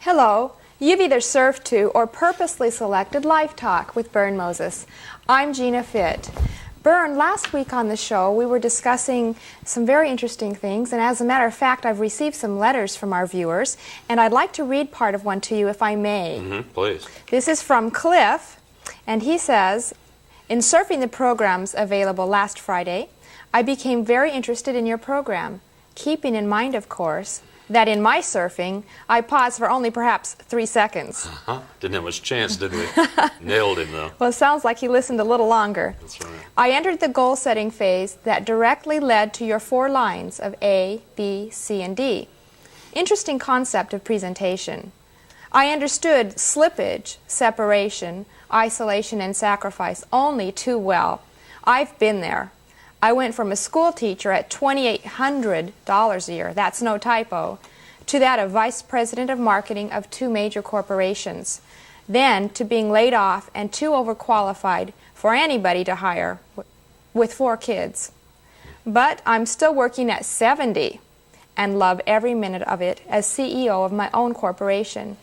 Hello, you've either surfed to or purposely selected Life Talk with Bern Moses. I'm Gina Fitt. Bern, last week on the show we were discussing some very interesting things, and as a matter of fact I've received some letters from our viewers, and I'd like to read part of one to you if I may. Please. This is from Cliff, and he says, in surfing the programs available last Friday, I became very interested in your program, keeping in mind, of course, that in my surfing, I paused for only perhaps 3 seconds. Didn't have much chance, did we? Nailed him, though. Well, it sounds like he listened a little longer. That's right. I entered the goal-setting phase that directly led to your 4 lines of A, B, C, and D. Interesting concept of presentation. I understood slippage, separation, isolation, and sacrifice only too well. I've been there. I went from a school teacher at $2,800 a year, that's no typo, to that of vice president of marketing of 2 major corporations, then to being laid off and too overqualified for anybody to hire with 4 kids. But I'm still working at 70 and love every minute of it as CEO of my own corporation.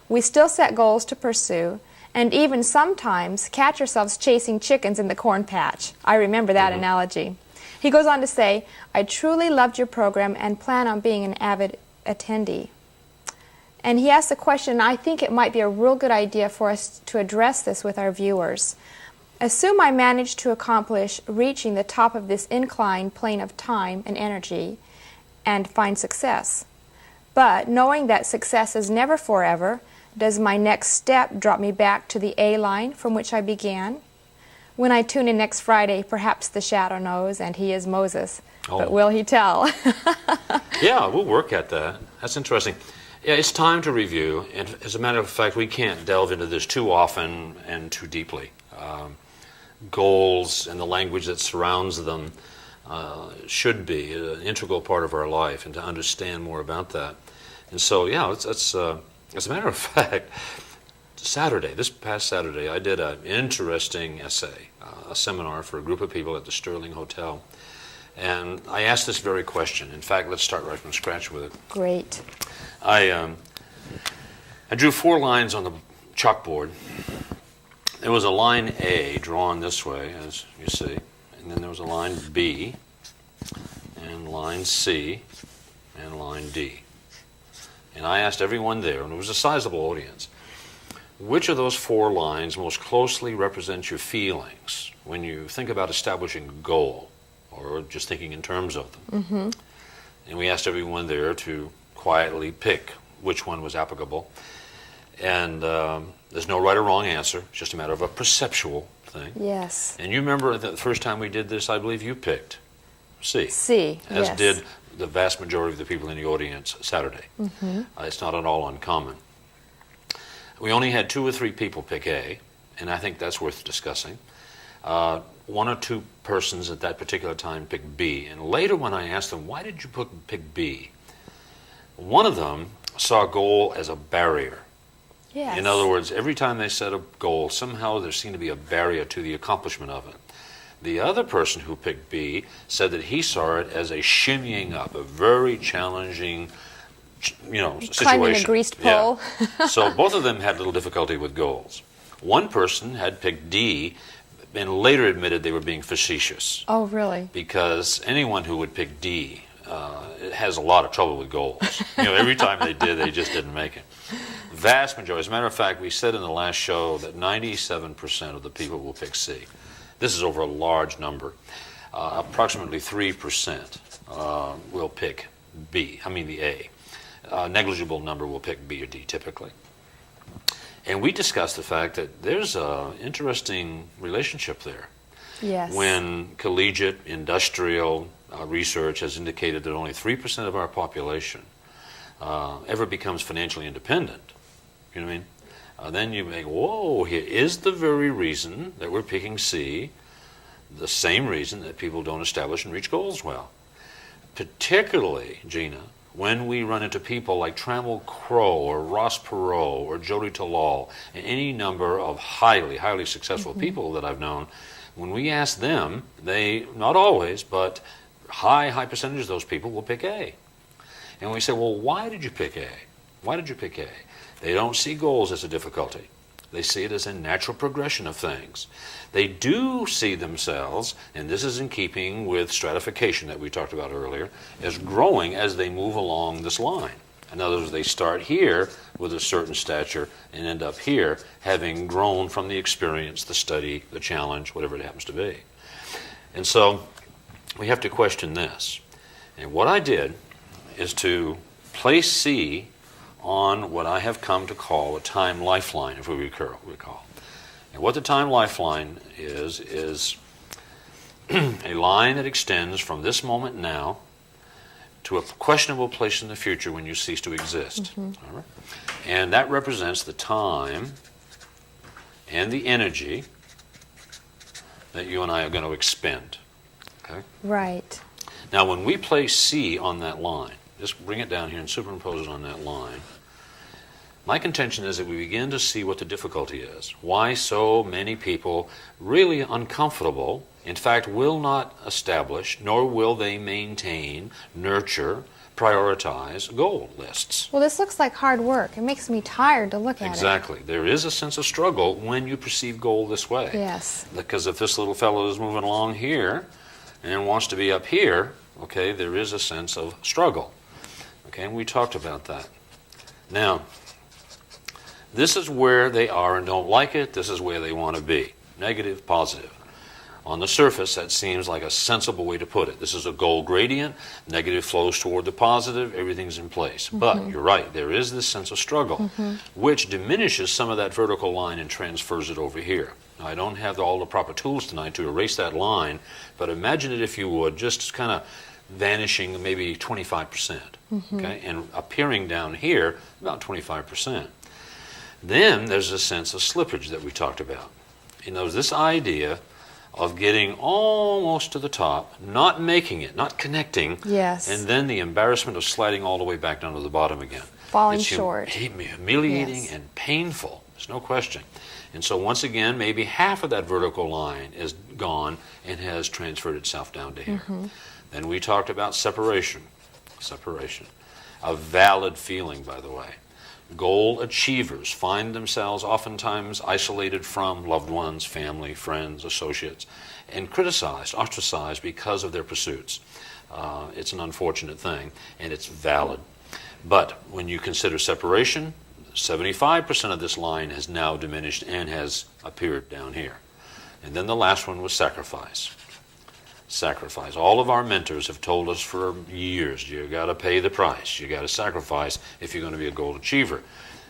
We still set goals to pursue, and even sometimes catch ourselves chasing chickens in the corn patch. I remember that analogy. He goes on to say, I truly loved your program and plan on being an avid attendee. And he asked a question, I think it might be a real good idea for us to address this with our viewers. Assume I managed to accomplish reaching the top of this inclined plane of time and energy and find success. But knowing that success is never forever, does my next step drop me back to the A line from which I began? When I tune in next Friday, perhaps the shadow knows, and he is Moses. But will he tell? Yeah, we'll work at that. That's interesting. Yeah, it's time to review, and as a matter of fact, we can't delve into this too often and too deeply. Goals and the language that surrounds them should be an integral part of our life, and to understand more about that. And so, yeah, as a matter of fact, this past Saturday, I did an interesting essay, a seminar for a group of people at the Sterling Hotel. And I asked this very question. In fact, let's start right from scratch with it. Great. I drew 4 lines on the chalkboard. There was a line A drawn this way, as you see. And then there was a line B, and line C, and line D. And I asked everyone there, and it was a sizable audience, which of those 4 lines most closely represent your feelings when you think about establishing a goal, or just thinking in terms of them. And we asked everyone there to quietly pick which one was applicable. And there's no right or wrong answer. It's just a matter of a perceptual thing. Yes. And you remember the first time we did this, I believe you picked C. C, as yes. did the vast majority of the people in the audience Saturday. It's not at all uncommon. We only had 2 or 3 people pick A, and I think that's worth discussing. 1 or 2 persons at that particular time picked B, and later when I asked them, why did you pick B? One of them saw a goal as a barrier. Yes. In other words, every time they set a goal, somehow there seemed to be a barrier to the accomplishment of it. The other person who picked B said that he saw it as a shimmying up, a very challenging, situation. Climbing a greased pole. Yeah. So both of them had little difficulty with goals. One person had picked D and later admitted they were being facetious. Oh, really? Because anyone who would pick D has a lot of trouble with goals. Every time they did, they just didn't make it. Vast majority. As a matter of fact, we said in the last show that 97% of the people will pick C. This is over a large number. Approximately 3% will pick B, the A. A negligible number will pick B or D typically. And we discussed the fact that there's an interesting relationship there. Yes. When collegiate industrial research has indicated that only 3% of our population ever becomes financially independent, you know what I mean? Then you make, whoa, here is the very reason that we're picking C, the same reason that people don't establish and reach goals well. Particularly, Gina, when we run into people like Trammell Crow or Ross Perot or Jody Talal and any number of highly, highly successful people that I've known, when we ask them, they, not always, but high percentage of those people will pick A. And we say, well, why did you pick A? Why did you pick A? They don't see goals as a difficulty. They see it as a natural progression of things. They do see themselves, and this is in keeping with stratification that we talked about earlier, as growing as they move along this line. In other words, they start here with a certain stature and end up here having grown from the experience, the study, the challenge, whatever it happens to be. And so we have to question this. And what I did is to place C on what I have come to call a time lifeline, if we recall. And what the time lifeline is a line that extends from this moment now to a questionable place in the future when you cease to exist. All right? And that represents the time and the energy that you and I are going to expend. Okay? Right. Now, when we place C on that line, just bring it down here and superimpose it on that line, my contention is that we begin to see what the difficulty is. Why so many people really uncomfortable, in fact, will not establish, nor will they maintain, nurture, prioritize goal lists. Well, this looks like hard work. It makes me tired to look at it. Exactly. There is a sense of struggle when you perceive goal this way. Yes. Because if this little fellow is moving along here and wants to be up here, okay, there is a sense of struggle. Okay, and we talked about that. Now, this is where they are and don't like it. This is where they want to be. Negative, positive. On the surface, that seems like a sensible way to put it. This is a goal gradient. Negative flows toward the positive. Everything's in place. But you're right. There is this sense of struggle, which diminishes some of that vertical line and transfers it over here. Now, I don't have all the proper tools tonight to erase that line, but imagine it, if you would, just kind of vanishing maybe 25%, okay, and appearing down here about 25%. Then there's a sense of slippage that we talked about. You know, this idea of getting almost to the top, not making it, not connecting, yes, and then the embarrassment of sliding all the way back down to the bottom again. Falling short. Humiliating Yes. and painful, there's no question. And so once again, maybe half of that vertical line is gone and has transferred itself down to here. Then we talked about separation. Separation. A valid feeling, by the way. Goal achievers find themselves oftentimes isolated from loved ones, family, friends, associates, and criticized, ostracized because of their pursuits. It's an unfortunate thing, and it's valid. But when you consider separation, 75% of this line has now diminished and has appeared down here. And then the last one was sacrifice. Sacrifice. All of our mentors have told us for years, you got to pay the price. You got to sacrifice if you're going to be a goal achiever.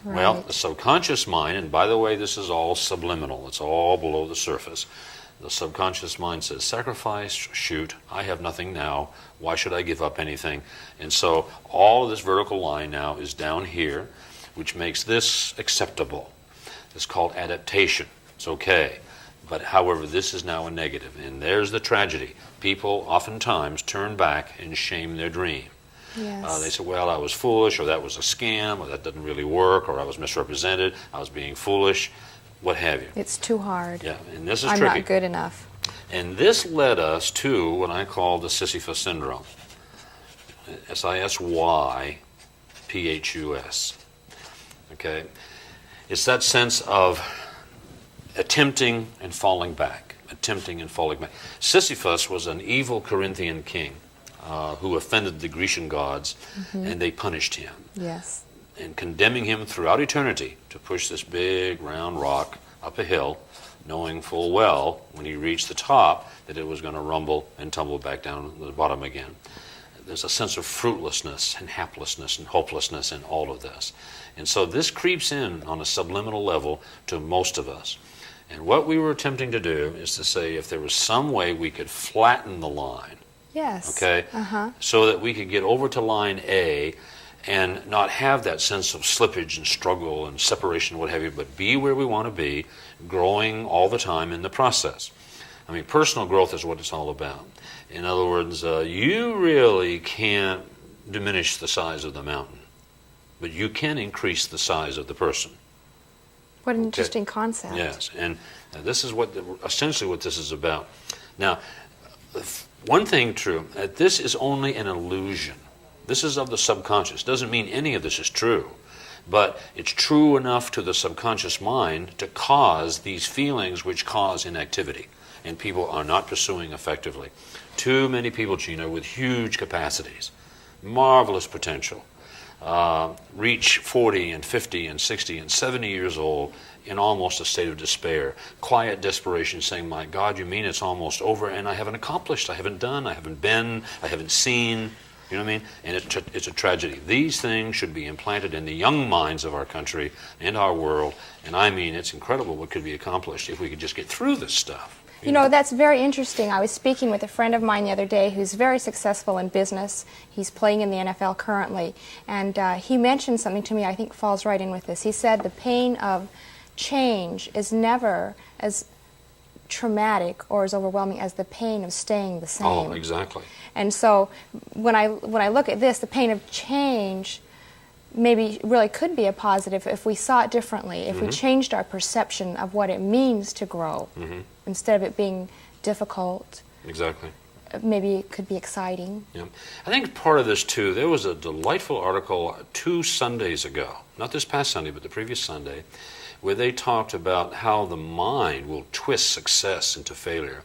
Right. Well, the subconscious mind, and by the way, this is all subliminal. It's all below the surface. The subconscious mind says, sacrifice, shoot, I have nothing now. Why should I give up anything? And so all of this vertical line now is down here, which makes this acceptable. It's called adaptation. It's okay. But however, this is now a negative. And there's the tragedy. People oftentimes turn back and shame their dream. Yes. They say, well, I was foolish, or that was a scam, or that didn't really work, or I was misrepresented, I was being foolish, what have you. It's too hard. Yeah, and this is I'm tricky. not good enough. And this led us to what I call the Sisyphus syndrome. Sysyphus. Okay? It's that sense of attempting and falling back. Attempting and falling back. Sisyphus was an evil Corinthian king who offended the Grecian gods, and they punished him. Yes. And condemning him throughout eternity to push this big round rock up a hill, knowing full well when he reached the top that it was going to rumble and tumble back down to the bottom again. There's a sense of fruitlessness and haplessness and hopelessness in all of this. And so this creeps in on a subliminal level to most of us. And what we were attempting to do is to say if there was some way we could flatten the line, Yes. okay, so that we could get over to line A and not have that sense of slippage and struggle and separation, what have you, but be where we want to be, growing all the time in the process. I mean, personal growth is what it's all about. In other words, you really can't diminish the size of the mountain, but you can increase the size of the person. What an interesting concept. Yes, and this is essentially what this is about. Now, one thing true, this is only an illusion. This is of the subconscious. Doesn't mean any of this is true, but it's true enough to the subconscious mind to cause these feelings which cause inactivity, and people are not pursuing effectively. Too many people, Gina, with huge capacities, marvelous potential, reach 40 and 50 and 60 and 70 years old in almost a state of despair, quiet desperation, saying, my God, you mean it's almost over and I haven't accomplished, I haven't done, I haven't been, I haven't seen, you know what I mean? And it's a tragedy. These things should be implanted in the young minds of our country and our world, and I mean, it's incredible what could be accomplished if we could just get through this stuff. You know, that's very interesting. I was speaking with a friend of mine the other day who's very successful in business. He's playing in the NFL currently. And he mentioned something to me I think falls right in with this. He said the pain of change is never as traumatic or as overwhelming as the pain of staying the same. Oh, exactly. And so when I look at this, the pain of change maybe really could be a positive if we saw it differently, if we changed our perception of what it means to grow. Instead of it being difficult. Exactly. Maybe it could be exciting. Yeah. I think part of this, too, there was a delightful article 2 Sundays ago, not this past Sunday, but the previous Sunday, where they talked about how the mind will twist success into failure.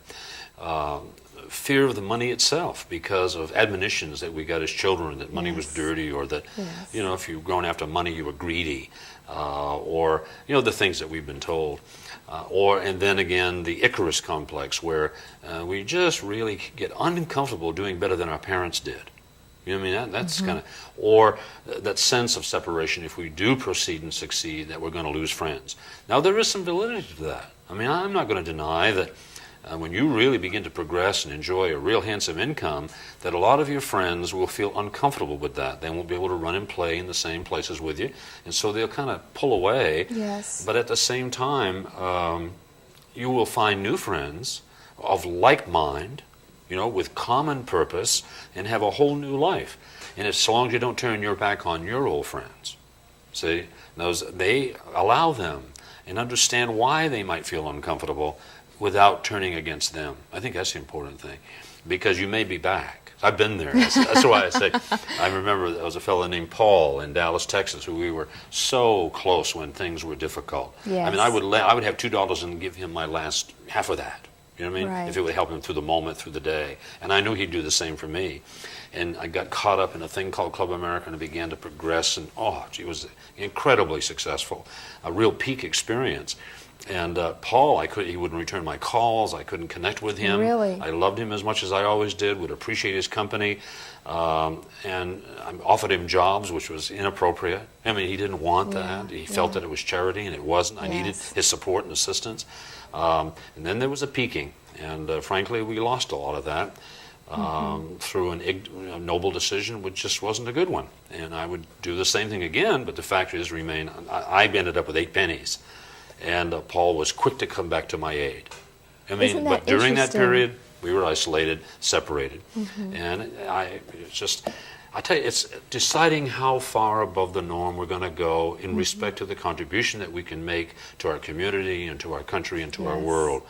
Fear of the money itself because of admonitions that we got as children that money was dirty, or that, you know, if you were going after money, you were greedy, or, you know, the things that we've been told. And then again, the Icarus complex, where we just really get uncomfortable doing better than our parents did. You know what I mean? That's kind of, or that sense of separation, if we do proceed and succeed, that we're going to lose friends. Now, there is some validity to that. I mean, I'm not going to deny that when you really begin to progress and enjoy a real handsome income, that a lot of your friends will feel uncomfortable with that. They won't be able to run and play in the same places with you, and so they'll kind of pull away. Yes. But at the same time, you will find new friends of like mind, you know, with common purpose, and have a whole new life. And as long as you don't turn your back on your old friends, see, they allow them and understand why they might feel uncomfortable without turning against them. I think that's the important thing, because you may be back. I've been there. That's why I say, I remember there was a fellow named Paul in Dallas, Texas, who we were so close when things were difficult. Yes. I mean, I would have $2 and give him my last half of that. You know what I mean? Right. If it would help him through the moment, through the day. And I knew he'd do the same for me. And I got caught up in a thing called Club America and began to progress. And it was incredibly successful, a real peak experience. And Paul, he wouldn't return my calls. I couldn't connect with him. Really? I loved him as much as I always did, would appreciate his company. And I offered him jobs, which was inappropriate. I mean, he didn't want that. He felt that it was charity, and it wasn't. I needed his support and assistance. And then there was a peaking. And frankly, we lost a lot of that through a noble decision, which just wasn't a good one. And I would do the same thing again, but the fact is, I ended up with 8 pennies. And Paul was quick to come back to my aid. I mean, but during that period, we were isolated, separated. And I tell you, it's deciding how far above the norm we're going to go in respect to the contribution that we can make to our community and to our country and to our world.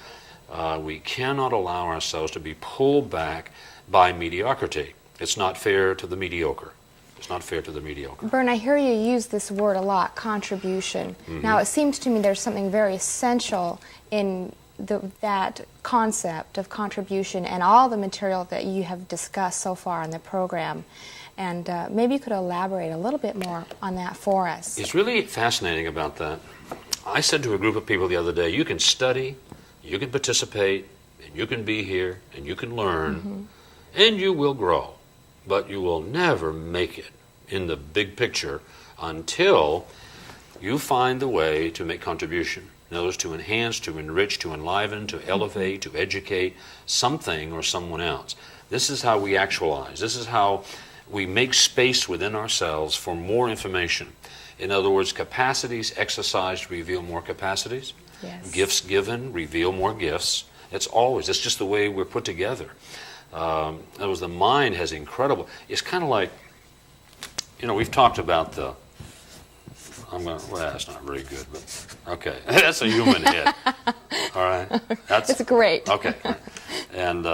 We cannot allow ourselves to be pulled back by mediocrity. It's not fair to the mediocre. It's not fair to the mediocre. Bern, I hear you use this word a lot, contribution. Now, it seems to me there's something very essential in that concept of contribution and all the material that you have discussed so far in the program. And maybe you could elaborate a little bit more on that for us. It's really fascinating about that. I said to a group of people the other day, you can study, you can participate, and you can be here, and you can learn, and you will grow. But you will never make it in the big picture until you find the way to make contribution. In other words, to enhance, to enrich, to enliven, to elevate, to educate something or someone else. This is how we actualize. This is how we make space within ourselves for more information. In other words, capacities exercised reveal more capacities. Yes. Gifts given reveal more gifts. It's just the way we're put together. The mind has incredible, it's kind of like you know, we've talked about the, well, that's not very good, but okay. That's a human head. All right? It's great. Okay. And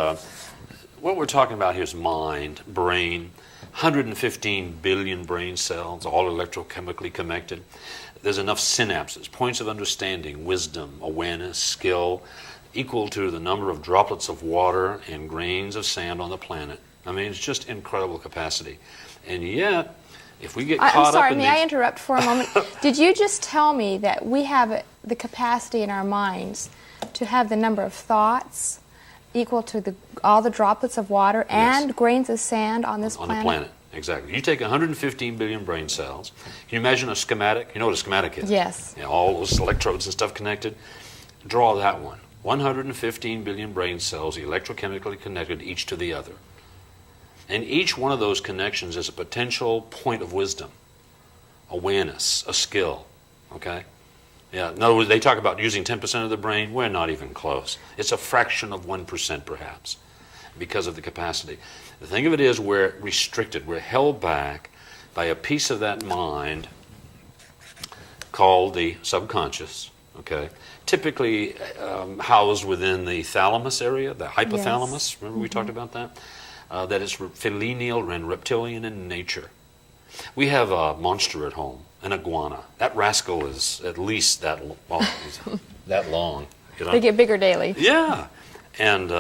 what we're talking about here is mind, brain, 115 billion brain cells, all electrochemically connected. There's enough synapses, points of understanding, wisdom, awareness, skill, equal to the number of droplets of water and grains of sand on the planet. I mean, it's just incredible capacity. And yet, if we get caught I'm sorry, up in may I interrupt for a moment? Did you just tell me that we have the capacity in our minds to have the number of thoughts equal to all the droplets of water and grains of sand on this planet? On the planet, exactly. You take 115 billion brain cells. Can you imagine a schematic? You know what a schematic is? Yes. You know, all those electrodes and stuff connected. Draw that one. 115 billion brain cells electrochemically connected each to the other. And each one of those connections is a potential point of wisdom, awareness, a skill. Okay? Yeah, in other words, they talk about using 10% of the brain. We're not even close. It's a fraction of 1% perhaps because of the capacity. The thing of it is we're restricted. We're held back by a piece of that mind called the subconscious, okay? Typically housed within the thalamus area, the hypothalamus. Yes. Remember we talked about that? That is filineal and reptilian in nature. We have a monster at home, an iguana. That rascal is at least that long. You know? They get bigger daily. Yeah. And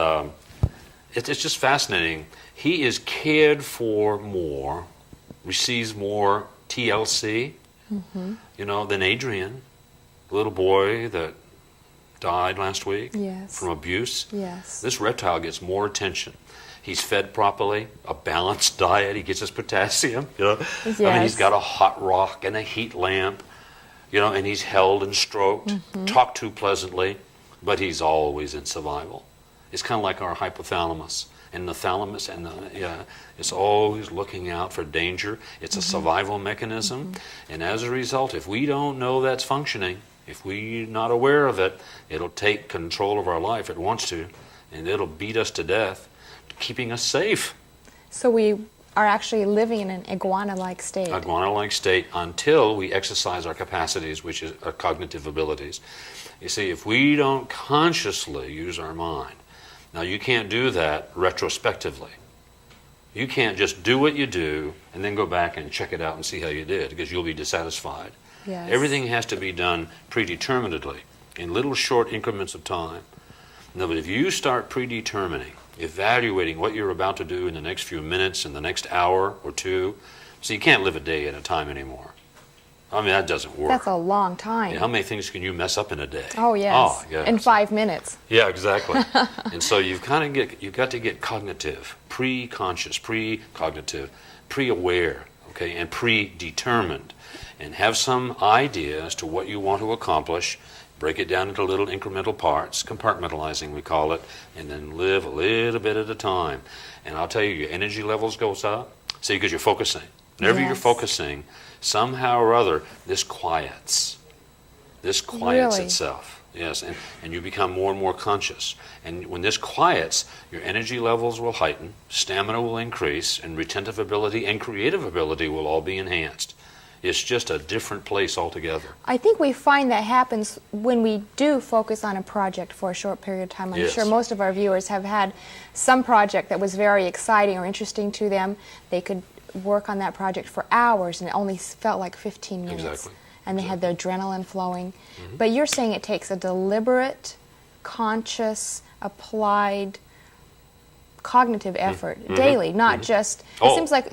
it's just fascinating. He is cared for more, receives more TLC, you know, than Adrian, the little boy that died last week from abuse. Yes. This reptile gets more attention. He's fed properly, a balanced diet. He gets his potassium. You know, yes. I mean, he's got a hot rock and a heat lamp. You know, and he's held and stroked, talked to pleasantly, but he's always in survival. It's kind of like our hypothalamus and the thalamus, and it's always looking out for danger. It's a survival mechanism, and as a result, if we don't know that's functioning, if we're not aware of it, it'll take control of our life. It wants to, and it'll beat us to death, keeping us safe. So we are actually living in an iguana-like state. Iguana-like state until we exercise our capacities, which is our cognitive abilities. You see, if we don't consciously use our mind, now you can't do that retrospectively. You can't just do what you do and then go back and check it out and see how you did, because you'll be dissatisfied. Yes. Everything has to be done predeterminedly in little short increments of time. Now, but if you start predetermining, evaluating what you're about to do in the next few minutes, in the next hour or two, so you can't live a day at a time anymore. I mean, that doesn't work. That's a long time. Yeah, how many things can you mess up in a day? Oh, yes. Oh, yes. In 5 minutes. Yeah, exactly. And so you've got to get cognitive, pre-conscious, pre-cognitive, pre-aware, okay, and predetermined, and have some idea as to what you want to accomplish. Break it down into little incremental parts, compartmentalizing we call it, and then live a little bit at a time. And I'll tell you, your energy levels goes up. See, because you're focusing. Whenever you're focusing, somehow or other, this quiets. This quiets itself. Yes, and you become more and more conscious. And when this quiets, your energy levels will heighten, stamina will increase, and retentive ability and creative ability will all be enhanced. It's just a different place altogether. I think we find that happens when we do focus on a project for a short period of time. I'm sure most of our viewers have had some project that was very exciting or interesting to them. They could work on that project for hours and it only felt like 15 minutes. Exactly. And they had the adrenaline flowing. But you're saying it takes a deliberate, conscious, applied cognitive effort daily, not just, it seems like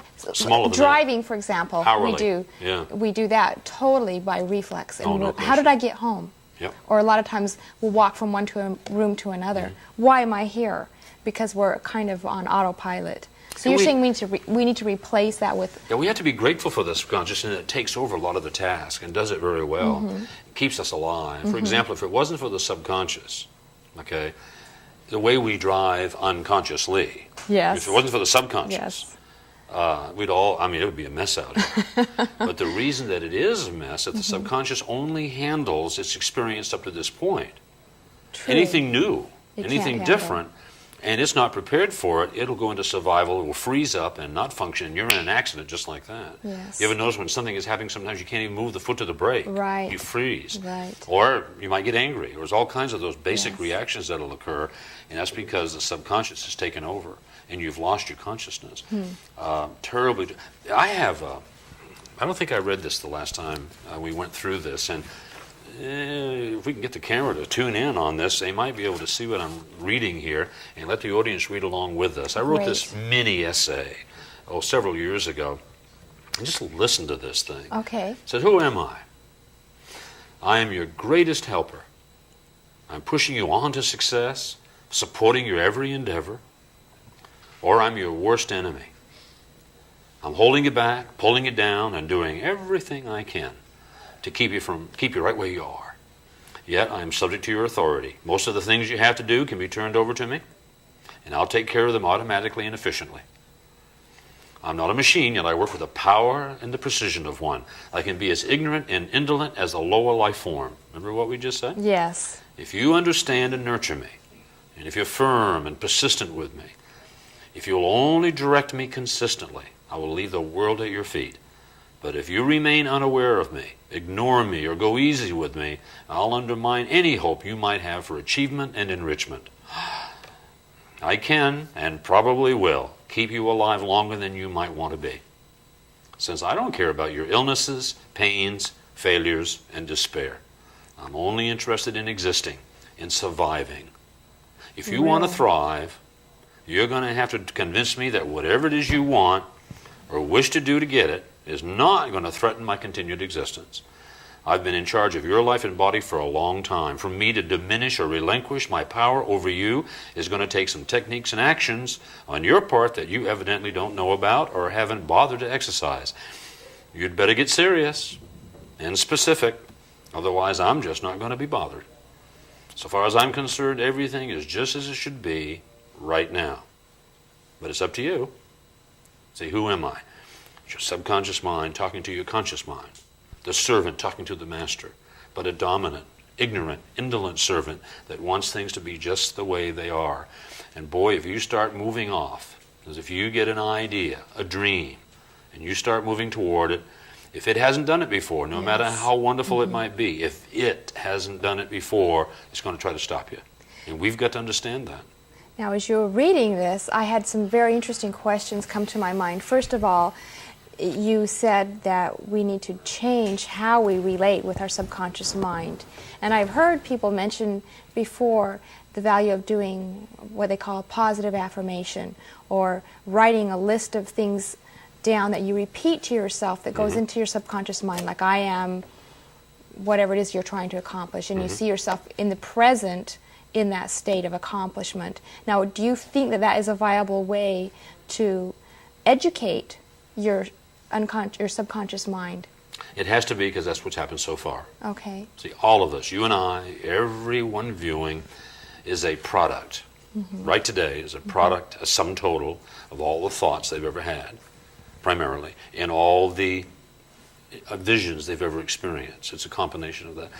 driving, for example, hourly. we do that totally by reflex. And no how did I get home? Yep. Or a lot of times we'll walk from one room to another. Why am I here? Because we're kind of on autopilot. So you're saying we need to replace that with... Yeah, we have to be grateful for this consciousness, and it takes over a lot of the task and does it very well. It keeps us alive. For example, if it wasn't for the subconscious, okay, the way we drive unconsciously, if it wasn't for the subconscious, we'd all, it would be a mess out here. But the reason that it is a mess is that the subconscious only handles its experience up to this point. True. Anything new, anything different, and it's not prepared for it, it'll go into survival, it will freeze up and not function, and you're in an accident just like that. Yes. You ever notice when something is happening, sometimes you can't even move the foot to the brake. Right. You freeze. Right. Or you might get angry. There's all kinds of those basic Yes. reactions that'll occur, and that's because the subconscious has taken over, and you've lost your consciousness. Terribly. I don't think I read this the last time we went through this, and if we can get the camera to tune in on this, they might be able to see what I'm reading here and let the audience read along with us. I wrote this mini essay, several years ago. And just listen to this thing. Okay. It says, "Who am I? I am your greatest helper. I'm pushing you on to success, supporting your every endeavor, or I'm your worst enemy. I'm holding you back, pulling you down, and doing everything I can to keep you right where you are. Yet I am subject to your authority. Most of the things you have to do can be turned over to me, and I'll take care of them automatically and efficiently. I'm not a machine, yet I work with the power and the precision of one. I can be as ignorant and indolent as a lower life form." Remember what we just said? Yes. "If you understand and nurture me, and if you're firm and persistent with me, if you'll only direct me consistently, I will leave the world at your feet. But if you remain unaware of me, ignore me, or go easy with me, I'll undermine any hope you might have for achievement and enrichment. I can, and probably will, keep you alive longer than you might want to be, since I don't care about your illnesses, pains, failures, and despair. I'm only interested in existing, in surviving. If you want to thrive, you're going to have to convince me that whatever it is you want or wish to do to get it is not going to threaten my continued existence. I've been in charge of your life and body for a long time. For me to diminish or relinquish my power over you is going to take some techniques and actions on your part that you evidently don't know about or haven't bothered to exercise. You'd better get serious and specific, otherwise I'm just not going to be bothered. So far as I'm concerned, everything is just as it should be right now. But it's up to you. See, who am I? It's your subconscious mind talking to your conscious mind. The servant talking to the master, but a dominant, ignorant, indolent servant that wants things to be just the way they are. And boy, if you start moving off, because if you get an idea, a dream, and you start moving toward it, if it hasn't done it before, no matter how wonderful it might be, if it hasn't done it before, it's going to try to stop you. And we've got to understand that. Now, as you were reading this, I had some very interesting questions come to my mind. First of all, you said that we need to change how we relate with our subconscious mind. And I've heard people mention before the value of doing what they call a positive affirmation, or writing a list of things down that you repeat to yourself that goes into your subconscious mind, like I am whatever it is you're trying to accomplish, and you see yourself in the present in that state of accomplishment. Now, do you think that that is a viable way to educate your subconscious mind? It has to be, because that's what's happened so far. Okay. See, all of us, you and I, everyone viewing, is a product. Right today is a product, a sum total of all the thoughts they've ever had, primarily, and all the visions they've ever experienced. It's a combination of that.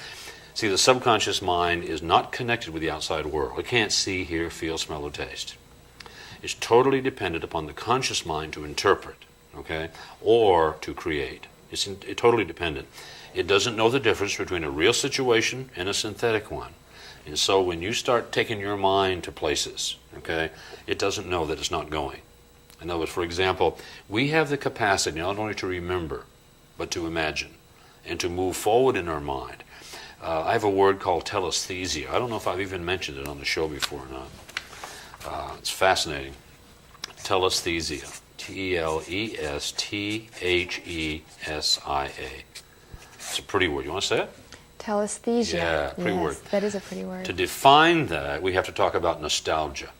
See, the subconscious mind is not connected with the outside world. It can't see, hear, feel, smell, or taste. It's totally dependent upon the conscious mind to interpret, okay, or to create. It's totally dependent. It doesn't know the difference between a real situation and a synthetic one. And so when you start taking your mind to places, okay, it doesn't know that it's not going. In other words, for example, we have the capacity not only to remember, but to imagine and to move forward in our mind. I have a word called telesthesia. I don't know if I've even mentioned it on the show before or not. It's fascinating. Telesthesia. Telesthesia. It's a pretty word. You want to say it? Telesthesia. Yeah, pretty word. That is a pretty word. To define that, we have to talk about nostalgia.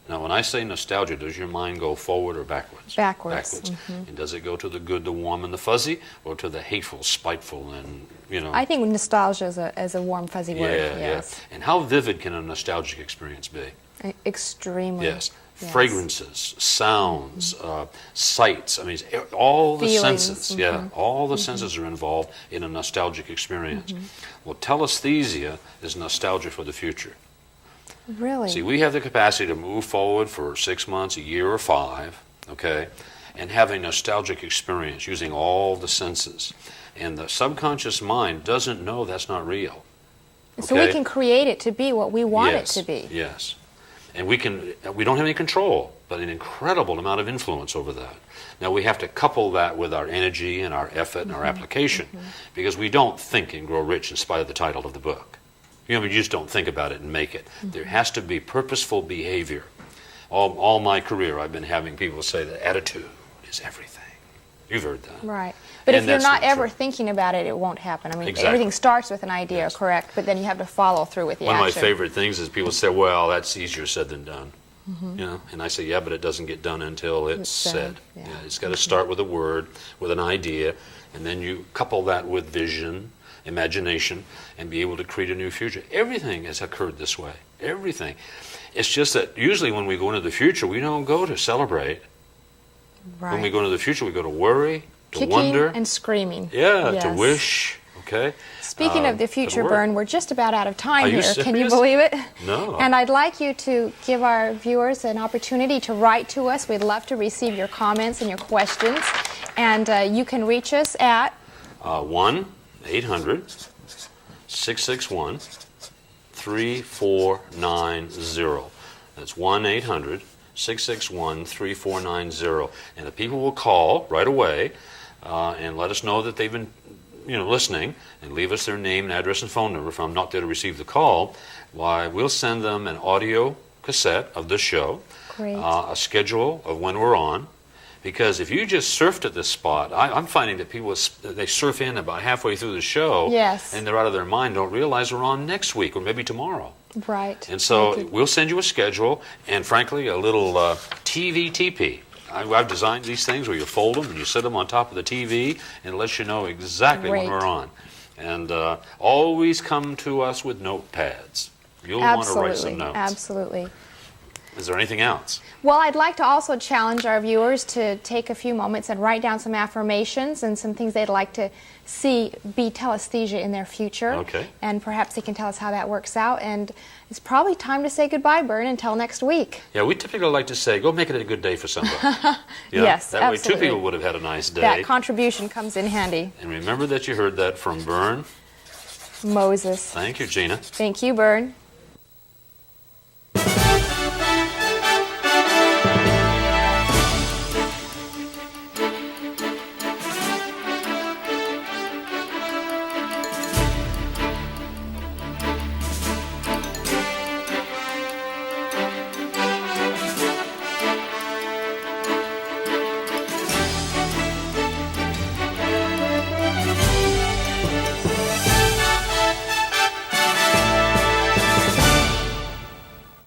Now, when I say nostalgia, does your mind go forward or backwards? Backwards. And does it go to the good, the warm, and the fuzzy, or to the hateful, spiteful, and, you know? I think nostalgia is a warm, fuzzy word. Yes. And how vivid can a nostalgic experience be? Extremely. Yes. Fragrances, sounds, sights. I mean, all the feelings. senses. Yeah, all the senses are involved in a nostalgic experience. Well, telesthesia is nostalgia for the future. Really? See, we have the capacity to move forward for 6 months, a year, or 5, okay, and have a nostalgic experience using all the senses. And the subconscious mind doesn't know that's not real. So we can create it to be what we want it to be. Yes. And we don't have any control, but an incredible amount of influence over that. Now we have to couple that with our energy and our effort and our application, because we don't think and grow rich in spite of the title of the book. You just don't think about it and make it. There has to be purposeful behavior. All my career I've been having people say that attitude is everything. You've heard that. Right. But if you're not ever thinking about it, it won't happen. I mean, everything starts with an idea, correct? But then you have to follow through with the action. One of my favorite things is people say, well, that's easier said than done. And I say, yeah, but it doesn't get done until it's said. It's got to start with a word, with an idea, and then you couple that with vision, imagination, and be able to create a new future. Everything has occurred this way. Everything. It's just that usually when we go into the future, we don't go to celebrate. Right. When we go into the future, we go to worry, to Kicking wonder. and screaming. Yeah, Yes. to wish. Okay. Speaking of the future, work. Bern, we're just about out of time Are you here. Can serious? you believe it? No. And I'd like you to give our viewers an opportunity to write to us. We'd love to receive your comments and your questions. And you can reach us at 1-800-661-3490. That's 1-800-661-3490. And the people will call right away and let us know that they've been listening, and leave us their name and address and phone number. If I'm not there to receive the call, why, we'll send them an audio cassette of the show, a schedule of when we're on. Because if you just surfed at this spot, I'm finding that people, they surf in about halfway through the show, and they're out of their mind, don't realize we're on next week or maybe tomorrow. Right. And so we'll send you a schedule and, frankly, a little TV TP. I've designed these things where you fold them and you sit them on top of the TV, and it lets you know exactly when we're on. And always come to us with notepads. You'll want to write some notes. Absolutely. Is there anything else? Well, I'd like to also challenge our viewers to take a few moments and write down some affirmations and some things they'd like to see be telesthesia in their future. Okay. And perhaps they can tell us how that works out. And it's probably time to say goodbye, Bern, until next week. Yeah, we typically like to say, go make it a good day for somebody. Yes, that absolutely. way 2 people would have had a nice day. That contribution comes in handy. And remember that you heard that from Bern Moses. Thank you, Gina. Thank you, Bern.